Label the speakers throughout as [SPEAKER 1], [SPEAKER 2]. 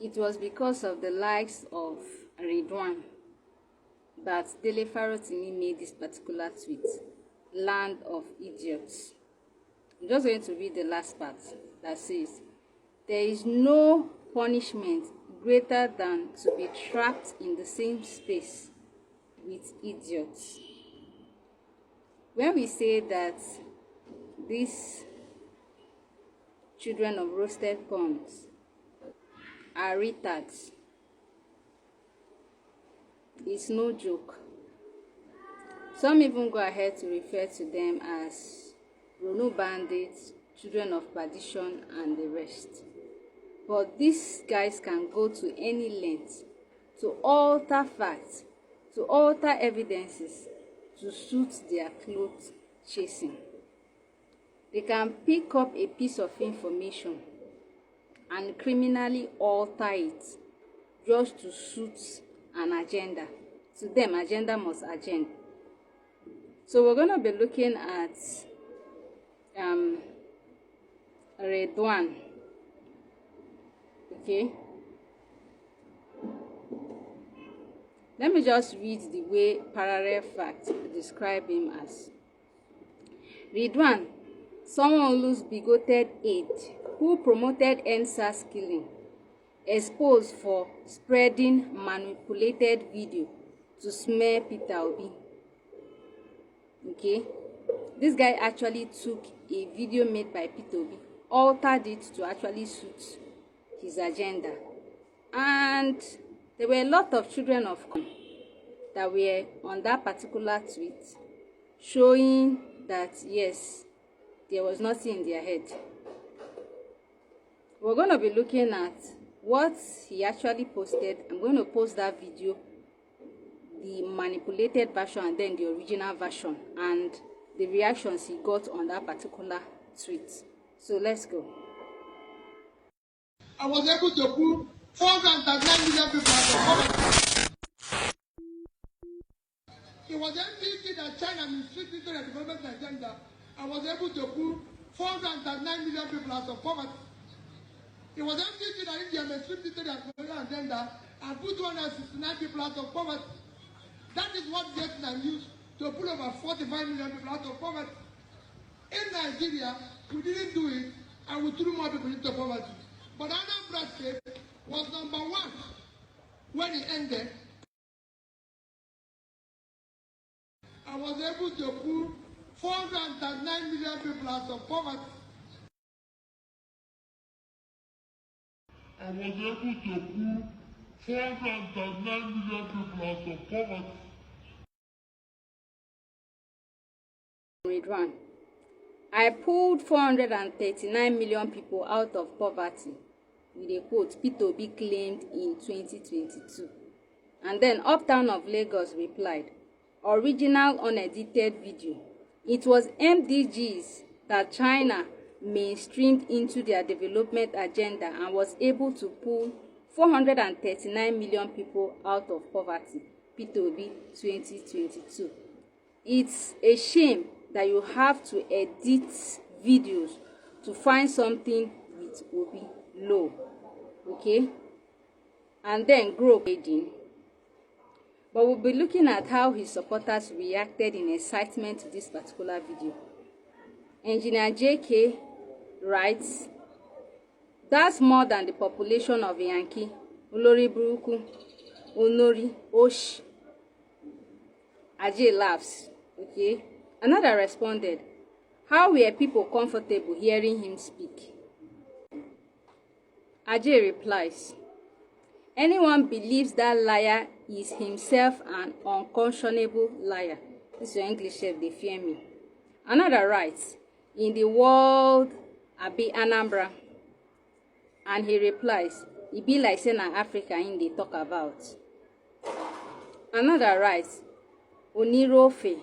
[SPEAKER 1] It was because of the likes of Ridwan that Dele Farotimi made this particular tweet, "Land of Idiots." I'm just going to read the last part that says, "There is no punishment greater than to be trapped in the same space with idiots." When we say that these children of roasted corns are retards, it's no joke. Some even go ahead to refer to them as Ronu bandits, children of perdition, and the rest. But these guys can go to any length to alter facts, to alter evidences, to suit their cloth chasing. They can pick up a piece of information and criminally alter it just to suit an agenda. To them, agenda must agenda. So we're going to be looking at Redwan. Okay. Let me just read the way Parallel Facts describe him as. Ridwan, someone whose bigoted aide who promoted NSAS killing, exposed for spreading manipulated video to smear Peter Obi. Okay, this guy actually took a video made by Peter Obi, altered it to actually suit his agenda, and there were a lot of children of corn that were on that particular tweet, showing that yes, there was nothing in their head. We're going to be looking at what he actually posted. I'm going to post that video, the manipulated version and then the original version, and the reactions he got on that particular tweet. So let's go.
[SPEAKER 2] I was able to pull 439 million people out of poverty. It was MPT that China mistreated the development agenda. I was able to pull 439 million people out of poverty. It was MPT that India mistreated the development agenda and put 269 people out of poverty. That is what Vietnam used to pull over 45 million people out of poverty. In Nigeria, we didn't do it, and we threw more people into poverty. But Anambra State was number one when it ended. I was able to pull 409 million people out of poverty. I was able to pull 409 million people out of poverty.
[SPEAKER 1] Ridwan, I pulled 439 million people out of poverty, with a quote Peter Obi claimed in 2022. And then Uptown of Lagos replied, original unedited video. It was MDGs that China mainstreamed into their development agenda and was able to pull 439 million people out of poverty. Peter Obi 2022. It's a shame that you have to edit videos to find something with Obi low. Okay? And then grow grading. But we'll be looking at how his supporters reacted in excitement to this particular video. Engineer JK writes, that's more than the population of Yankee. Olori Buruku, Onori, Osh. Ajay laughs. Okay. Another responded, how were people comfortable hearing him speak? Ajay replies, anyone believes that liar is himself an unconscionable liar. This is your English chef, they fear me. Another writes, in the world, Abi Anambra. And he replies, it be like saying an Africa in they talk about. Another writes, Onirofe.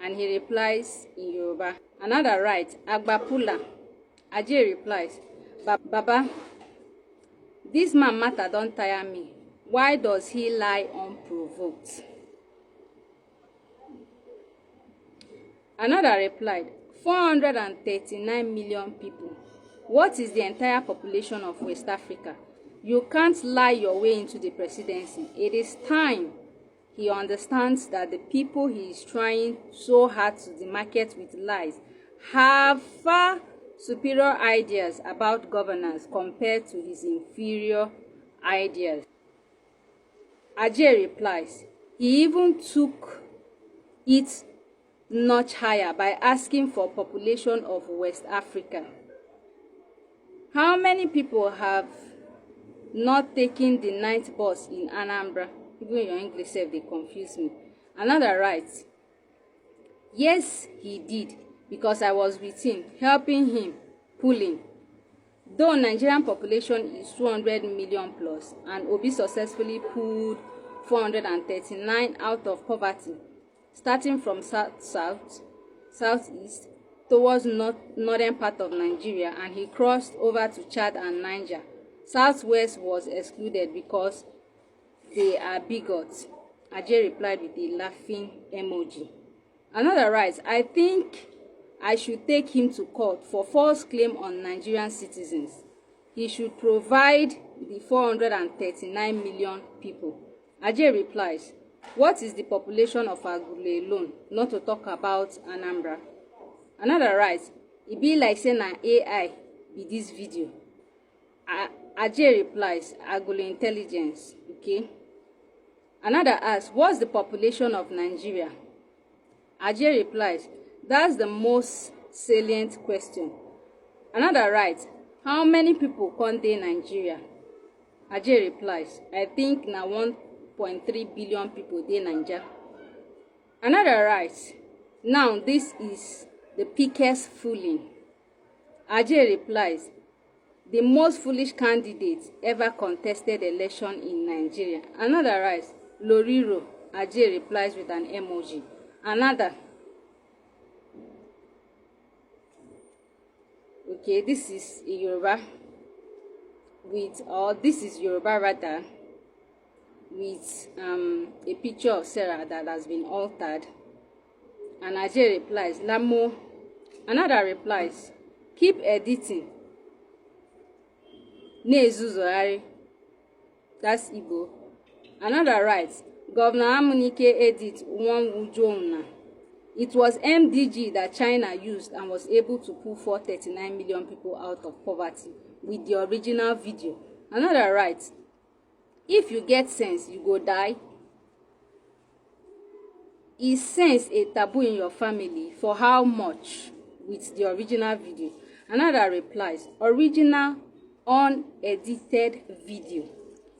[SPEAKER 1] And he replies in Yoruba. Another writes, Agbapula. Ajay replies, Baba, this man matter don't tire me. Why does he lie unprovoked? Another replied, 439 million people. What is the entire population of West Africa? You can't lie your way into the presidency. It is time he understands that the people he is trying so hard to demarket with lies have far superior ideas about governance compared to his inferior ideas. Ajay replies, he even took it notch higher by asking for population of West Africa. How many people have not taken the night bus in Anambra? Even your English self, they confuse me. Another writes, yes, he did, because I was with him, helping him, pulling. Though Nigerian population is 200 million plus, and Obi successfully pulled 439 out of poverty, starting from southeast towards northern part of Nigeria, and he crossed over to Chad and Niger. Southwest was excluded because they are bigots. Ajay replied with a laughing emoji. Another writes, I think I should take him to court for false claim on Nigerian citizens. He should provide the 439 million people. Ajay replies, what is the population of Agule alone, not to talk about Anambra? Another writes, e be like say na AI be this video. Ajay replies, Agule intelligence. Okay. Another asks, what's the population of Nigeria? Ajay replies, that's the most salient question. Another writes, how many people come dey Nigeria? Ajay replies, I think na 1.3 billion people dey Nigeria. Another writes, now this is the biggest fooling. Ajay replies, the most foolish candidate ever contested election in Nigeria. Another writes, Loriro. Ajay replies with an emoji. Another, okay, this is Yoruba this is Yoruba rather, with a picture of Sarah that has been altered. And Ajay replies, Lamo. Another replies, keep editing. Nezuzoari. That's Igbo. Another writes, Governor Amunike edit one Wujona. It was MDG that China used and was able to pull 439 million people out of poverty with the original video. Another writes, if you get sense, you go die. Is sense a taboo in your family? For how much? With the original video. Another replies, original unedited video.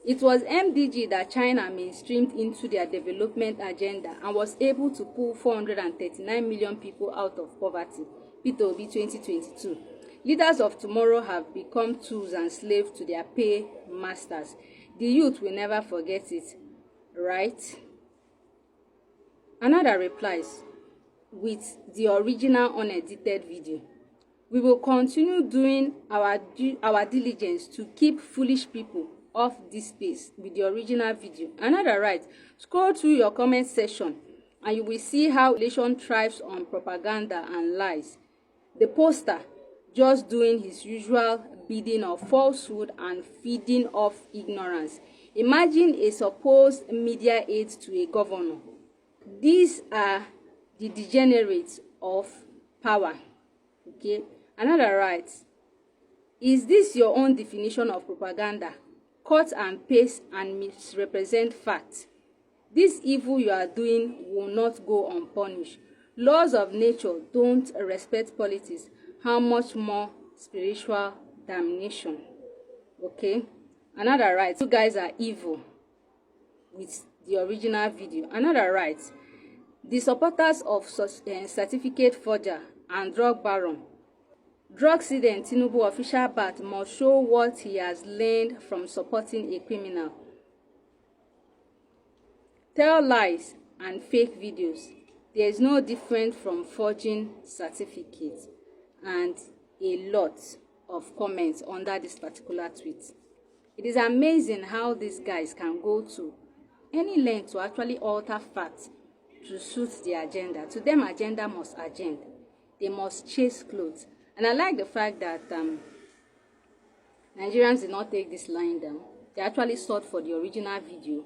[SPEAKER 1] It was MDG that China mainstreamed into their development agenda and was able to pull 439 million people out of poverty. Peter Obi 2022. Leaders of tomorrow have become tools and slaves to their pay masters. The youth will never forget it, right? Another replies with the original unedited video. We will continue doing our diligence to keep foolish people off this space with the original video. Another writes, scroll through your comment section and you will see how relation thrives on propaganda and lies. The poster just doing his usual bidding of falsehood and feeding off ignorance. Imagine a supposed media aide to a governor. These are the degenerates of power. Okay. Another writes, is this your own definition of propaganda? Cut and paste and misrepresent facts. This evil you are doing will not go unpunished. Laws of nature don't respect politics. How much more spiritual damnation? Okay. Another writes, you guys are evil, with the original video. Another writes, the supporters of certificate forger and drug baron. Drug student Tinubu official bat must show what he has learned from supporting a criminal. Tell lies and fake videos. There is no different from forging certificates. And a lot of comments under this particular tweet. It is amazing how these guys can go to any length to actually alter facts to suit their agenda. To them, agenda must agenda. They must chase clothes. And I like the fact that Nigerians did not take this line down. They actually sought for the original video,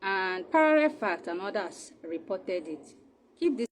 [SPEAKER 1] and Parallel Fact and others reported it. Keep this